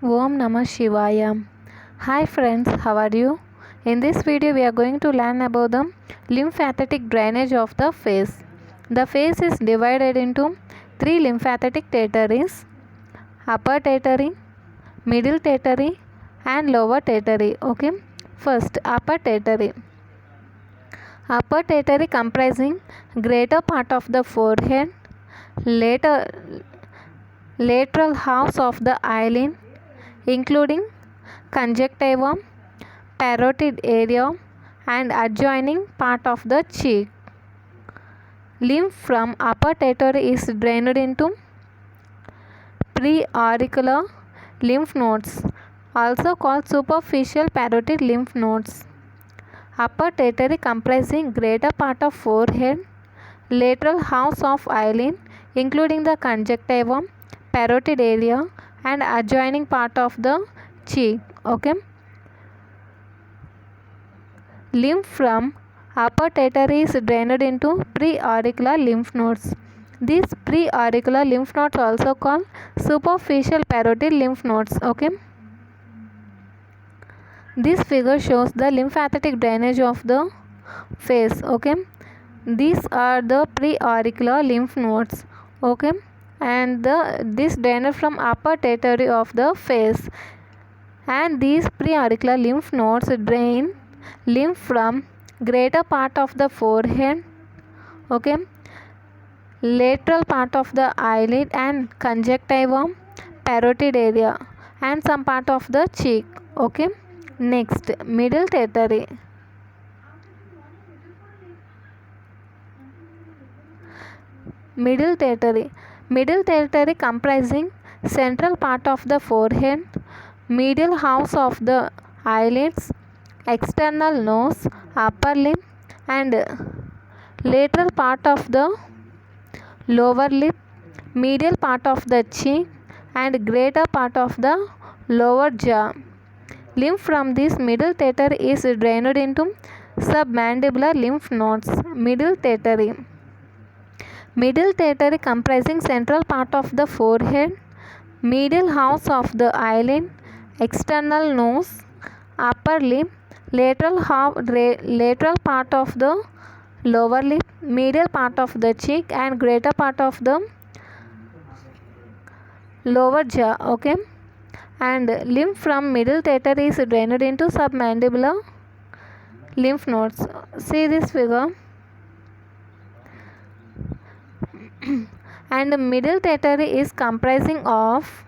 Om Namah Shivaya. Hi friends, how are you? In this video we are going to learn about the lymphatic drainage of the face. The face is divided into three lymphatic territories: upper territory, middle territory and lower territory. Okay, first upper territory. Upper territory comprising greater part of the forehead, lateral halves of the eyelid including conjunctiva, parotid area and adjoining part of the cheek. Lymph from upper territory is drained into preauricular lymph nodes, also called superficial parotid lymph nodes. Upper territory comprising greater part of forehead, lateral halves of eyelid including the conjunctiva, parotid area and adjoining part of the cheek. Okay, lymph from upper territory is drained into preauricular lymph nodes. These preauricular lymph nodes are also called superficial parotid lymph nodes. Okay, this figure shows the lymphatic drainage of the face. Okay, these are the preauricular lymph nodes. Okay, and this drained from upper territory of the face, and these preauricular lymph nodes drain lymph from greater part of the forehead, okay, lateral part of the eyelid and conjunctiva, parotid area and some part of the cheek. Okay, next middle territory. Middle territory comprising central part of the forehead, medial halves of the eyelids, external nose, upper lip and lateral part of the lower lip, medial part of the cheek and greater part of the lower jaw. Lymph from this middle territory is drained into submandibular lymph nodes. Middle territory comprising central part of the forehead, medial halves of the eyelid, external nose, upper lip, lateral part of the lower lip, medial part of the cheek and greater part of the lower jaw. Okay, and lymph from middle territory is drained into submandibular lymph nodes. See this figure. And the middle territory is comprising of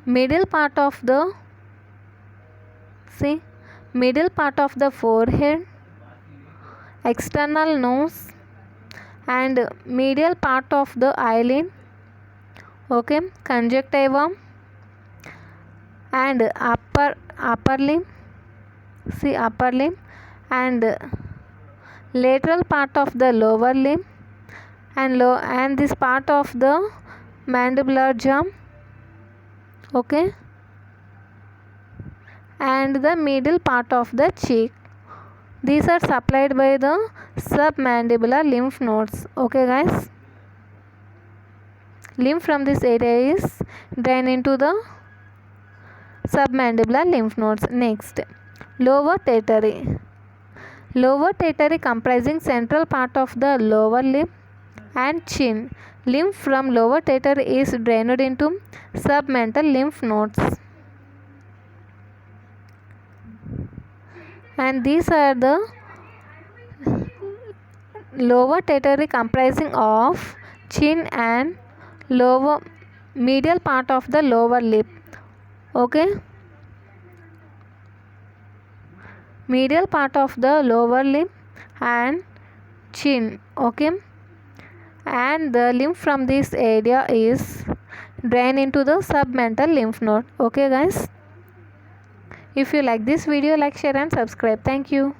middle part of the forehead, external nose and medial part of the eyelid, okay, conjunctiva and upper lip, and lateral part of the lower lip and this part of the mandibular jaw, okay, and the middle part of the cheek. These are supplied by the submandibular lymph nodes. Okay guys, lymph from this area is drained into the submandibular lymph nodes. Next, lower territory comprising central part of the lower lip and chin. Lymph from lower territory is drained into submental lymph nodes, and these are the lower territory comprising of chin and lower medial part of the lower lip, okay, medial part of the lower lip and chin. Okay, and the lymph from this area is drained into the submental lymph node. Okay guys, if you like this video, like, share and subscribe. Thank you.